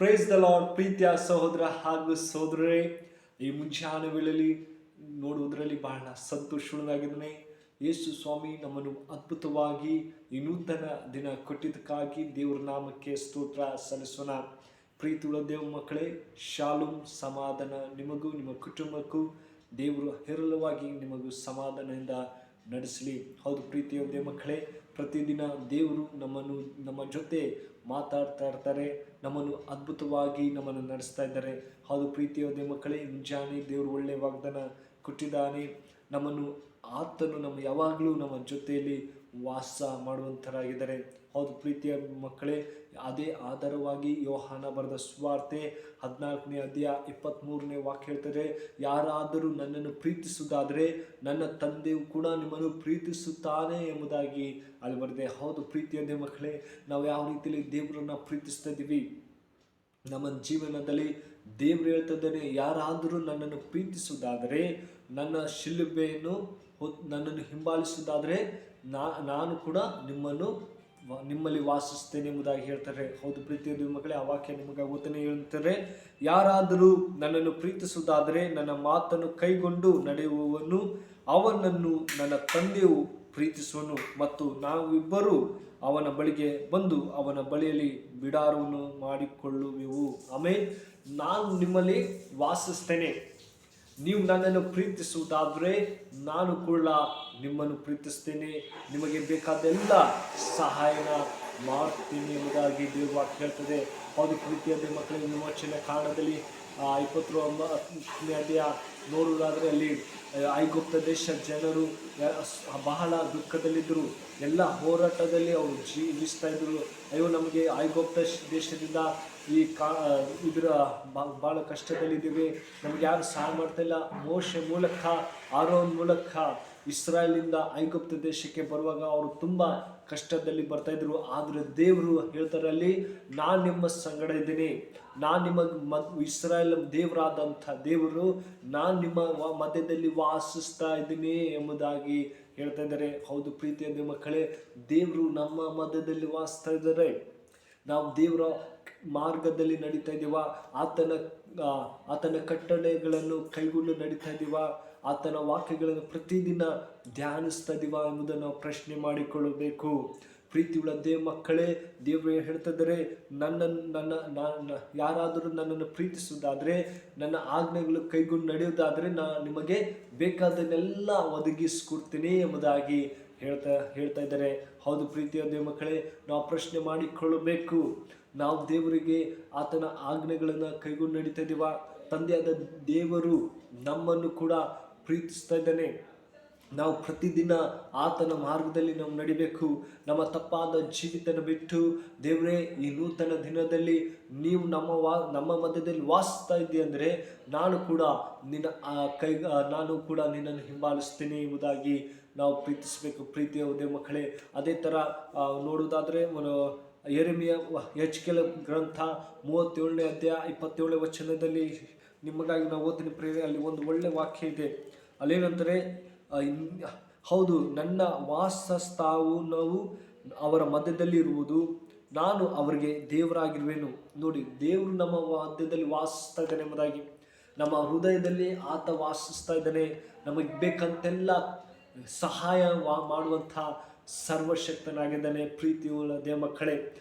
Praise the lord. ಪ್ರೀತಿಯ ಸಹೋದರ ಹಾಗೂ ಸಹೋದರರೇ, ಈ ಮುಂಚಾನೆ ವೇಳೆಯಲ್ಲಿ ನೋಡುವುದರಲ್ಲಿ ಬಹಳ ಸಂತೋಷವಾಗಿದ್ದೇನೆ. ಯೇಸು ಸ್ವಾಮಿ ನಮ್ಮನ್ನು ಅದ್ಭುತವಾಗಿ ಈ ನೂತನ ದಿನ ಕೊಟ್ಟಿದ್ದಕ್ಕಾಗಿ ದೇವರ ನಾಮಕ್ಕೆ ಸ್ತೋತ್ರ ಸಲ್ಲಿಸೋಣ. ಪ್ರೀತಿಯುಳ್ಳ ದೇವ ಮಕ್ಕಳೇ, ಶಾಲೂಮ್, ಸಮಾಧಾನ ನಿಮಗೂ ನಿಮ್ಮ ಕುಟುಂಬಕ್ಕೂ ದೇವರು ಹೇರಳವಾಗಿ ನಿಮಗೂ ಸಮಾಧಾನದಿಂದ ನಡೆಸಲಿ. ಹೌದು ಪ್ರೀತಿಯ ದೇವ ಮಕ್ಕಳೇ, ಪ್ರತಿದಿನ ದೇವರು ನಮ್ಮ ಜೊತೆ ಮಾತಾಡ್ತಾ ಇರ್ತಾರೆ, ನಮ್ಮನ್ನು ಅದ್ಭುತವಾಗಿ ನಮ್ಮನ್ನು ನಡೆಸ್ತಾ ಇದ್ದಾರೆ. ಹೌದು ಪ್ರೀತಿಯ ದೇವ ಮಕ್ಕಳೇ, ಮುಂಜಾನೆ ದೇವರು ಒಳ್ಳೆಯ ವಾಗ್ದಾನ ಕೊಟ್ಟಿದ್ದಾನೆ. ಆತನು ಯಾವಾಗಲೂ ನಮ್ಮ ಜೊತೆಯಲ್ಲಿ ವಾಸ ಮಾಡುವಂತರಾಗಿದ್ದಾರೆ. ಹೌದು ಪ್ರೀತಿಯ ಮಕ್ಕಳೇ, ಅದೇ ಆಧಾರವಾಗಿ ಯೋಹಾನ ಬರೆದ ಸುವಾರ್ತೆ 14ನೇ ಅಧ್ಯಾಯ 23ನೇ ವಾಕ್ಯ ಹೇಳ್ತಾರೆ, ಯಾರಾದರೂ ನನ್ನನ್ನು ಪ್ರೀತಿಸುವುದಾದರೆ ನನ್ನ ತಂದೆಯು ಕೂಡ ನಿಮ್ಮನ್ನು ಪ್ರೀತಿಸುತ್ತಾನೆ ಎಂಬುದಾಗಿ ಅಲ್ಲಿ ಬರೆದೆ. ಹೌದು ಪ್ರೀತಿಯ ದೇವ ಮಕ್ಕಳೇ, ನಾವು ಯಾವ ರೀತಿಯಲ್ಲಿ ದೇವರನ್ನ ಪ್ರೀತಿಸ್ತಾ ಇದ್ದೀವಿ ನಮ್ಮ ಜೀವನದಲ್ಲಿ ದೇವರು ಹೇಳ್ತಾ ಇದ್ದಾನೆ, ಯಾರಾದರೂ ನನ್ನನ್ನು ಪ್ರೀತಿಸುವುದಾದರೆ ನನ್ನ ಶಿಲುಬೆಯನ್ನು ನನ್ನನ್ನು ಹಿಂಬಾಲಿಸುವುದಾದರೆ ನಾನು ಕೂಡ ನಿಮ್ಮಲ್ಲಿ ವಾಸಿಸ್ತೇನೆ ಎಂಬುದಾಗಿ ಹೇಳ್ತಾರೆ. ಹೌದು ಪ್ರೀತಿಯ ಮಕ್ಕಳೇ, ಆ ವಾಕ್ಯ ನಿಮಗೆ ಗೊತ್ತನೇ ಹೇಳ್ತಾರೆ, ಯಾರಾದರೂ ನನ್ನನ್ನು ಪ್ರೀತಿಸುವುದಾದರೆ ನನ್ನ ಮಾತನ್ನು ಕೈಗೊಂಡು ನಡೆಯುವವನು ಅವನನ್ನು ನನ್ನ ತಂದೆಯು ಪ್ರೀತಿಸುವನು ಮತ್ತು ನಾವಿಬ್ಬರು ಅವನ ಬಳಿಗೆ ಬಂದು ಅವನ ಬಳಿಯಲ್ಲಿ ಬಿಡಾರವನ್ನು ಮಾಡಿಕೊಳ್ಳುವೆವು. ಆಮೇಲೆ ನಾನು ನಿಮ್ಮಲ್ಲಿ ವಾಸಿಸ್ತೇನೆ, ನೀವು ನನ್ನನ್ನು ಪ್ರೀತಿಸುವುದಾದರೆ ನಾನು ಕೂಡ ನಿಮ್ಮನ್ನು ಪ್ರೀತಿಸ್ತೇನೆ, ನಿಮಗೆ ಬೇಕಾದೆಲ್ಲ ಸಹಾಯನ ಮಾಡ್ತೀನಿ ಎಂಬುದಾಗಿ ದೇವರು ವಾಕ್ಯ ಹೇಳ್ತದೆ. ಹೌದು ಪ್ರೀತಿಯ ಮಕ್ಕಳಿಗೆ ವಿಮೋಚನೆ ಕಾರಣದಲ್ಲಿ 29ನೇ ಅಧ್ಯಾಯ ನೋಡುವುದಾದರೆ ಅಲ್ಲಿ ಐಗುಪ್ತ ದೇಶ ಜನರು ಬಹಳ ದುಃಖದಲ್ಲಿದ್ದರು, ಎಲ್ಲ ಹೋರಾಟದಲ್ಲಿ ಅವರು ಜೀವಿಸ್ತಾ ಇದ್ರು. ಅಯ್ಯೋ, ನಮಗೆ ಐಗುಪ್ತ ದೇಶದಿಂದ ಇದರ ಭಾಳ ಕಷ್ಟದಲ್ಲಿದ್ದೀವಿ, ನಮ್ಗೆ ಯಾರು ಸಹಾಯ ಮಾಡ್ತಾ ಇಲ್ಲ. ಮೋಶೆ ಮೂಲಕ, ಆರೋನ್ ಮೂಲಕ ಇಸ್ರಾಯೇಲಿಂದ ಐಗುಪ್ತ ದೇಶಕ್ಕೆ ಬರುವಾಗ ಅವರು ತುಂಬ ಕಷ್ಟದಲ್ಲಿ ಬರ್ತಾ ಇದ್ರು. ಆದರೆ ದೇವರು ಹೇಳ್ತಾರೆ ಅಲ್ಲಿ, ನಾನು ನಿಮ್ಮ ಸಂಗಡ ಇದ್ದೀನಿ, ನಾನು ನಿಮ್ಮ ಇಸ್ರಾಯೇಲ್ ದೇವರಾದಂಥ ದೇವರು, ನಾನು ನಿಮ್ಮ ಮಧ್ಯದಲ್ಲಿ ವಾಸಿಸ್ತಾ ಇದ್ದೀನಿ ಎಂಬುದಾಗಿ ಹೇಳ್ತಾ ಇದ್ದಾರೆ. ಹೌದು ಪ್ರೀತಿಯ ದೇವ ಮಕ್ಕಳೇ, ದೇವರು ನಮ್ಮ ಮಧ್ಯದಲ್ಲಿ ವಾಸಿಸ್ತಾ ಇದ್ದಾರೆ. ನಾವು ದೇವರ ಮಾರ್ಗದಲ್ಲಿ ನಡೀತಾ ಇದ್ದೀವ, ಆತನ ಕಟ್ಟಳೆಗಳನ್ನು ಕೈಗೊಂಡು ನಡೀತಾ ಇದ್ದೀವ, ಆತನ ವಾಕ್ಯಗಳನ್ನು ಪ್ರತಿದಿನ ಧ್ಯಾನಿಸ್ತಾ ಇದ್ದೀವ ಎಂಬುದನ್ನು ನಾವು ಪ್ರಶ್ನೆ ಮಾಡಿಕೊಳ್ಳಬೇಕು. ಪ್ರೀತಿಯುಳ್ಳ ದೇವ ಮಕ್ಕಳೇ, ದೇವರು ಹೇಳ್ತಾ ಇದ್ದಾರೆ, ಯಾರಾದರೂ ನನ್ನನ್ನು ಪ್ರೀತಿಸುವುದಾದರೆ, ನನ್ನ ಆಜ್ಞೆಗಳು ಕೈಗೊಂಡು ನಡೆಯುವುದಾದರೆ ನಿಮಗೆ ಬೇಕಾದನ್ನೆಲ್ಲ ಒದಗಿಸ್ಕೊಡ್ತೀನಿ ಎಂಬುದಾಗಿ ಹೇಳ್ತಾ ಇದ್ದಾರೆ. ಹೌದು ಪ್ರೀತಿಯ ದೇವ ಮಕ್ಕಳೇ, ನಾವು ಪ್ರಶ್ನೆ ಮಾಡಿಕೊಳ್ಳಬೇಕು, ನಾವು ದೇವರಿಗೆ ಆತನ ಆಜ್ಞೆಗಳನ್ನು ಕೈಗೊಂಡು ನಡೀತಾ ಇದ್ದೀವ? ತಂದೆಯಾದ ದೇವರು ನಮ್ಮನ್ನು ಕೂಡ ಪ್ರೀತಿಸ್ತಾ ಇದ್ದಾನೆ. ನಾವು ಪ್ರತಿದಿನ ಆತನ ಮಾರ್ಗದಲ್ಲಿ ನಾವು ನಡಿಬೇಕು. ನಮ್ಮ ತಪ್ಪಾದ ಜೀವಿತನ ಬಿಟ್ಟು, ದೇವರೇ ಈ ನೂತನ ದಿನದಲ್ಲಿ ನೀವು ನಮ್ಮ ಮಧ್ಯದಲ್ಲಿ ವಾಸಿಸ್ತಾ ಇದ್ದೀಯ ಅಂದರೆ ನಾನು ಕೂಡ ನಿನ್ನನ್ನು ಹಿಂಬಾಲಿಸ್ತೀನಿ ಎಂಬುದಾಗಿ ನಾವು ಪ್ರೀತಿಸಬೇಕು. ಪ್ರೀತಿಯ ದೇವ ಮಕ್ಕಳೇ, ಅದೇ ಥರ ನೋಡುವುದಾದರೆ ಯೆರೆಮೀಯ ಯೆಹೆಜ್ಕೇಲ ಗ್ರಂಥ 37ನೇ ಅಧ್ಯಾಯ 27ನೇ ವಚನದಲ್ಲಿ ನಿಮಗಾಗಿ ನಾವು ಓದ್ತೀನಿ ಪ್ರೇರೆ. ಅಲ್ಲಿ ಒಂದು ಒಳ್ಳೆ ವಾಕ್ಯ ಇದೆ. ಅಲ್ಲೇನಂದರೆ, ಹೌದು, ನನ್ನ ವಾಸಸ್ಥಾನವು ಅವರ ಮಧ್ಯದಲ್ಲಿ ಇರುವುದು, ನಾನು ಅವರಿಗೆ ದೇವರಾಗಿರುವೆನು. ನೋಡಿ, ದೇವರು ನಮ್ಮ ಮಧ್ಯದಲ್ಲಿ ವಾಸಿಸ್ತಾ ಇದ್ದಾನೆ ಎಂಬುದಾಗಿ, ನಮ್ಮ ಹೃದಯದಲ್ಲಿ ಆತ ವಾಸಿಸ್ತಾ ಇದ್ದಾನೆ. ನಮಗೆ ಬೇಕಂತೆಲ್ಲ ಸಹಾಯ ಮಾಡುವಂಥ ಸರ್ವಶಕ್ತನಾಗಿದ್ದಾನೆ. ಪ್ರೀತಿಯುಳ್ಳ ದೇವ ಮಕ್ಕಳೇ,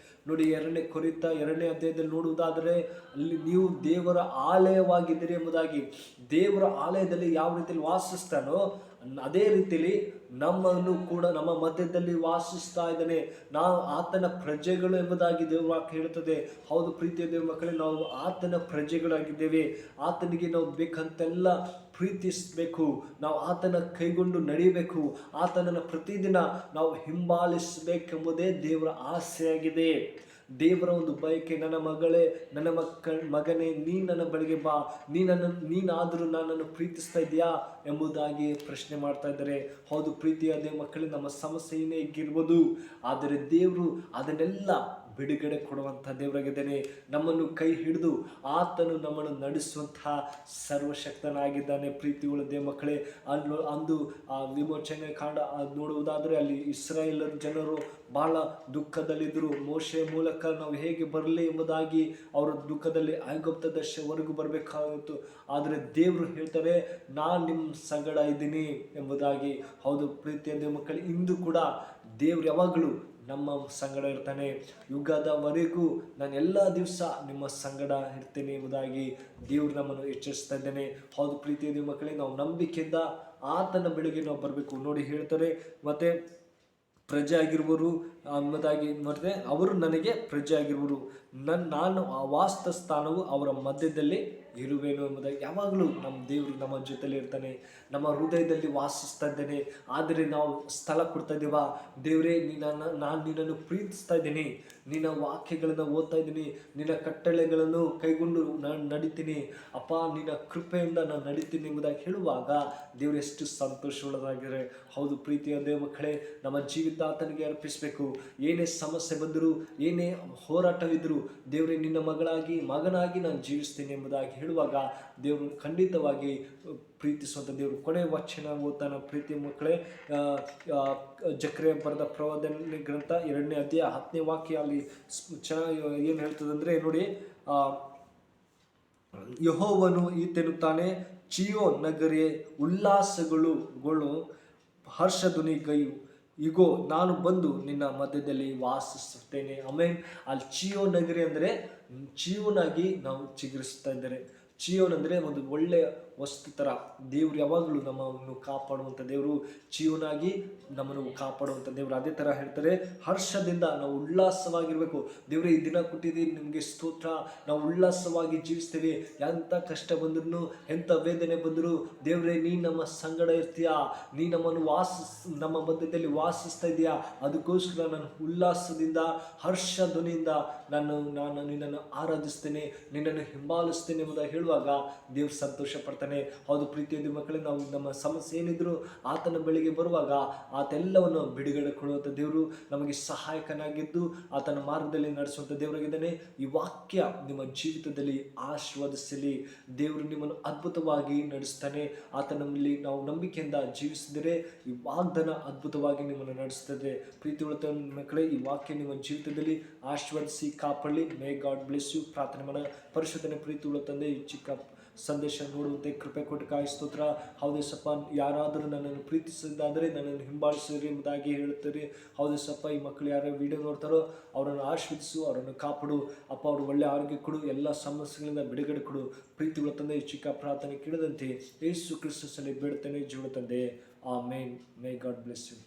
ನೋಡಿ 2ನೇ ಕೊರಿಂಥ 2ನೇ ಅಧ್ಯಾಯದಲ್ಲಿ ನೋಡುವುದಾದರೆ ಅಲ್ಲಿ ನೀವು ದೇವರ ಆಲಯವಾಗಿದ್ದೀರಿ ಎಂಬುದಾಗಿ, ದೇವರ ಆಲಯದಲ್ಲಿ ಯಾವ ರೀತಿಯಲ್ಲಿ ವಾಸಿಸ್ತಾನೋ ಅದೇ ರೀತಿಯಲ್ಲಿ ನಮ್ಮನ್ನು ಕೂಡ ನಮ್ಮ ಮಧ್ಯದಲ್ಲಿ ವಾಸಿಸ್ತಾ ಇದ್ದಾನೆ. ನಾವು ಆತನ ಪ್ರಜೆಗಳು ಎಂಬುದಾಗಿ ದೇವ ವಾಕ್ಯ ಹೇಳುತ್ತದೆ. ಹೌದು ಪ್ರೀತಿಯ ದೇವ ಮಕ್ಕಳೇ, ನಾವು ಆತನ ಪ್ರಜೆಗಳಾಗಿದ್ದೇವೆ. ಆತನಿಗೆ ನಾವು ಬೇಕಂತೆಲ್ಲ ಪ್ರೀತಿಸಬೇಕು, ನಾವು ಆತನ ಕೈಗೊಂಡು ನಡೆಯಬೇಕು, ಆತನನ್ನು ಪ್ರತಿದಿನ ನಾವು ಹಿಂಬಾಲಿಸಬೇಕೆಂಬುದೇ ದೇವರ ಆಸೆಯಾಗಿದೆ. ದೇವರ ಒಂದು ಬಯಕೆ, ನನ್ನ ಮಗಳೇ, ನನ್ನ ಮಗನೇ, ನನ್ನ ಬಳಿಗೆ ಬಾ, ನೀನಾದರೂ ನನ್ನನ್ನು ಪ್ರೀತಿಸ್ತಾ ಇದೆಯಾ ಎಂಬುದಾಗಿ ಪ್ರಶ್ನೆ ಮಾಡ್ತಾ ಇದ್ದಾರೆ. ಹೌದು ಪ್ರೀತಿಯ ದೇವ ಮಕ್ಕಳೇ, ನಮ್ಮ ಸಮಸ್ಯೆ ಏನೇ ಇರ್ಬೋದು, ಆದರೆ ದೇವರು ಅದನ್ನೆಲ್ಲ ಬಿಡುಗಡೆ ಕೊಡುವಂಥ ದೇವರಾಗಿದ್ದಾನೆ. ನಮ್ಮನ್ನು ಕೈ ಹಿಡಿದು ಆತನು ನಮ್ಮನ್ನು ನಡೆಸುವಂತಹ ಸರ್ವಶಕ್ತನಾಗಿದ್ದಾನೆ. ಪ್ರೀತಿಯುಳ್ಳ ದೇವ ಮಕ್ಕಳೇ, ಅಂದು ಆ ವಿಮೋಚನೆ ಕಾಂಡ ನೋಡುವುದಾದರೆ ಅಲ್ಲಿ ಇಸ್ರಾಯೇಲ್ ಜನರು ಬಹಳ ದುಃಖದಲ್ಲಿದ್ದರು. ಮೋಶೆಯ ಮೂಲಕ ನಾವು ಹೇಗೆ ಬರಲಿ ಎಂಬುದಾಗಿ ಅವರ ದುಃಖದಲ್ಲಿ ಐಗುಪ್ತ ದೇಶವರೆಗೂ ಬರಬೇಕಾಗಿತ್ತು. ಆದರೆ ದೇವರು ಹೇಳ್ತಾರೆ, ನಾನು ನಿಮ್ಮ ಸಂಗಡ ಇದ್ದೀನಿ ಎಂಬುದಾಗಿ. ಹೌದು ಪ್ರೀತಿಯ ದೇವ ಮಕ್ಕಳೇ, ಇಂದು ಕೂಡ ದೇವ್ರು ಯಾವಾಗಲೂ ನಮ್ಮ ಸಂಗಡ ಇರ್ತಾನೆ. ಯುಗದವರೆಗೂ ನಾನು ಎಲ್ಲ ದಿವಸ ನಿಮ್ಮ ಸಂಗಡ ಇರ್ತೇನೆ ಎಂಬುದಾಗಿ ದೇವ್ರು ನಮ್ಮನ್ನು ಎಚ್ಚರಿಸ್ತಾ ಇದ್ದೇನೆ. ಹೌದು ಪ್ರೀತಿಯ ದೇವ ಮಕ್ಕಳೇ, ನಾವು ನಂಬಿಕೆಯಿಂದ ಆತನ ಬೆಳೆಗೆ ನಾವು ಬರಬೇಕು. ನೋಡಿ ಹೇಳ್ತಾರೆ, ಮತ್ತೆ ಪ್ರಜೆ ಆಗಿರುವರು ಎಂಬುದಾಗಿ ಮತ್ತೆ ಅವರು ನನಗೆ ಪ್ರಜೆ ಆಗಿರುವರು, ನಾನು ಆ ವಾಸ್ತ ಸ್ಥಾನವು ಅವರ ಮಧ್ಯದಲ್ಲಿ ಇರುವೆನು ಎಂಬುದಾಗಿ. ಯಾವಾಗಲೂ ನಮ್ಮ ದೇವರು ನಮ್ಮ ಜೊತೆಲಿ ಇರ್ತಾನೆ, ನಮ್ಮ ಹೃದಯದಲ್ಲಿ ವಾಸಿಸ್ತಾ ಇದ್ದೇನೆ. ಆದರೆ ನಾವು ಸ್ಥಳ ಕೊಡ್ತಾ ಇದ್ದೀವಾ? ದೇವರೇ, ನಾನು ನಿನ್ನನ್ನು ಪ್ರೀತಿಸ್ತಾ ಇದ್ದೀನಿ, ನಿನ್ನ ವಾಕ್ಯಗಳನ್ನು ಓದ್ತಾ ಇದ್ದೀನಿ, ನಿನ್ನ ಕಟ್ಟಳೆಗಳನ್ನು ಕೈಗೊಂಡು ನಾನು ನಡಿತೀನಿ ಅಪ್ಪ, ನಿನ್ನ ಕೃಪೆಯಿಂದ ನಾನು ನಡಿತೀನಿ ಎಂಬುದಾಗಿ ಹೇಳುವಾಗ ದೇವರು ಎಷ್ಟು ಸಂತೋಷವುಳ್ಳದಾಗಿದ್ದಾರೆ. ಹೌದು ಪ್ರೀತಿಯ ದೇವ ಮಕ್ಕಳೇ, ನಮ್ಮ ಜೀವಿತ ಆತನಿಗೆ ಅರ್ಪಿಸಬೇಕು. ಏನೇ ಸಮಸ್ಯೆ ಬಂದರೂ, ಏನೇ ಹೋರಾಟವಿದ್ದರೂ, ದೇವರೇ ನಿನ್ನ ಮಗನಾಗಿ ನಾನು ಜೀವಿಸ್ತೀನಿ ಎಂಬುದಾಗಿ ಹೇಳುವಾಗ ದೇವರು ಖಂಡಿತವಾಗಿ ಪ್ರೀತಿಸುವಂಥ ದೇವರು. ಕೊನೆಯ ವಚನ ಓದ್ತಾನ ಪ್ರೀತಿಯ ಮಕ್ಕಳೇ. ಜಕರ್ಯ ಬರೆದ ಪ್ರವಾದನೆ ಗ್ರಂಥ 2ನೇ ಅಧ್ಯಾಯ 10ನೇ ವಾಕ್ಯ ಅಲ್ಲಿ ಚೆನ್ನಾಗಿ ಏನು ಹೇಳ್ತದಂದ್ರೆ ನೋಡಿ, ಯೆಹೋವನು ಈತೆನ್ನುತ್ತಾನೆ, ಚೀಯೋನ್ ನಗರಿಯೇ ಉಲ್ಲಾಸಗಳು ಹರ್ಷಧ್ವನಿಗೈಯು, ಇಗೋ ನಾನು ಬಂದು ನಿನ್ನ ಮಧ್ಯದಲ್ಲಿ ವಾಸಿಸುತ್ತೇನೆ. ಆಮೇನ್. ಅಲ್ಲಿ ಚೀಯೋನ್ ನಗರಿ ಅಂದರೆ ಚೀಯೋನಾಗಿ ನಾವು ಚಿಗುರಿಸ್ತಾ ಇದ್ದಾರೆ. ಚೀಯೋನ್ ಅಂದರೆ ಒಂದು ಒಳ್ಳೆಯ ವಸ್ತು ಥರ. ದೇವರು ಯಾವಾಗಲೂ ನಮ್ಮನ್ನು ಕಾಪಾಡುವಂಥ ದೇವರು, ಚೀಯೋನಾಗಿ ನಮ್ಮನ್ನು ಕಾಪಾಡುವಂಥ ದೇವರು. ಅದೇ ಥರ ಹೇಳ್ತಾರೆ, ಹರ್ಷದಿಂದ ನಾವು ಉಲ್ಲಾಸವಾಗಿರಬೇಕು. ದೇವರೇ, ಈ ದಿನ ಕೊಟ್ಟಿದ್ದೀವಿ, ನಿಮಗೆ ಸ್ತೋತ್ರ, ನಾವು ಉಲ್ಲಾಸವಾಗಿ ಜೀವಿಸ್ತೀವಿ. ಎಂಥ ಕಷ್ಟ ಬಂದ್ರೂ, ಎಂಥ ವೇದನೆ ಬಂದರೂ, ದೇವರೇ ನೀ ನಮ್ಮ ಸಂಗಡ ಇರ್ತೀಯಾ, ನೀ ನಮ್ಮನ್ನು ನಮ್ಮ ಮಧ್ಯದಲ್ಲಿ ವಾಸಿಸ್ತಾ ಇದೆಯಾ. ಅದಕ್ಕೋಸ್ಕರ ನಾನು ಉಲ್ಲಾಸದಿಂದ, ಹರ್ಷ ಧ್ವನಿಯಿಂದ ನಾನು ನಿನ್ನನ್ನು ಆರಾಧಿಸ್ತೇನೆ, ನಿನ್ನನ್ನು ಹಿಂಬಾಲಿಸ್ತೇನೆ ಎಂಬುದಾಗಿ ಹೇಳುವಾಗ ದೇವ್ರು ಸಂತೋಷ ಪಡ್ತಾನೆ. ಹೌದು ಪ್ರೀತಿಯ ಮಕ್ಕಳೇ, ನಾವು ನಮ್ಮ ಸಮಸ್ಯೆ ಏನಿದ್ರು ಆತನ ಬಳಿಗೆ ಬರುವಾಗ ಆತೆಲ್ಲವನ್ನು ಬಿಡುಗಡೆ ಕೊಡುವಂಥ ದೇವರು, ನಮಗೆ ಸಹಾಯಕನಾಗಿದ್ದು ಆತನ ಮಾರ್ಗದಲ್ಲಿ ನಡೆಸುವಂಥ ದೇವರಾಗಿದ್ದಾನೆ. ಈ ವಾಕ್ಯ ನಿಮ್ಮ ಜೀವಿತದಲ್ಲಿ ಆಶೀರ್ವದಿಸಲಿ. ದೇವರು ನಿಮ್ಮನ್ನು ಅದ್ಭುತವಾಗಿ ನಡೆಸ್ತಾನೆ. ಆತನಲ್ಲಿ ನಾವು ನಂಬಿಕೆಯಿಂದ ಜೀವಿಸಿದರೆ ಈ ವಾಗ್ದಾನ ಅದ್ಭುತವಾಗಿ ನಿಮ್ಮನ್ನು ನಡೆಸ್ತದೆ. ಪ್ರೀತಿ ಉಳಿದ ಮಕ್ಕಳೇ, ಈ ವಾಕ್ಯ ನಿಮ್ಮ ಜೀವಿತದಲ್ಲಿ ಆಶೀರ್ವದಿಸಿ ಕಾಪಾಡಲಿ. May God bless you. ಪ್ರಾರ್ಥನೆ ಮಾಡ. ಪರಿಶುದ್ಧನೇ ಪ್ರೀತಿ ಉಳ್ಳ ತಂದೆ, ಈ ಚಿಕ್ಕ ಸಂದೇಶ ನೋಡುವಂತೆ ಕೃಪೆ ಕೊಟ್ಟು ಕಾಯಿ ಸ್ತೋತ್ರ. ಹೌದೇಸಪ್ಪ, ಯಾರಾದರೂ ನನ್ನನ್ನು ಪ್ರೀತಿಸಿದ್ದಾದರೆ ನನ್ನನ್ನು ಹಿಂಬಾಲಿಸಿರಿ ಎಂಬುದಾಗಿ ಹೇಳುತ್ತಾರೆ. ಹೌದೇಸಪ್ಪ, ಈ ಮಕ್ಕಳು ಯಾರು ವಿಡಿಯೋ ನೋಡ್ತಾರೋ ಅವರನ್ನು ಆಶೀರ್ವದಿಸು, ಅವರನ್ನು ಕಾಪಾಡು ಅಪ್ಪ. ಅವರು ಒಳ್ಳೆ ಆರೋಗ್ಯ ಕೊಡು, ಎಲ್ಲ ಸಮಸ್ಯೆಗಳಿಂದ ಬಿಡುಗಡೆ ಕೊಡು. ಪ್ರೀತಿಗಳ ತಂದೆ, ಈ ಚಿಕ್ಕ ಪ್ರಾರ್ಥನೆ ಕೇಳಿದಂತೆ ಯೇಸು ಕ್ರಿಸ್ತನಲ್ಲಿ ಬೇಡುತ್ತೇನೆ ಜೀವ ತಂದೆ. ಆಮೇನ್. May God bless you.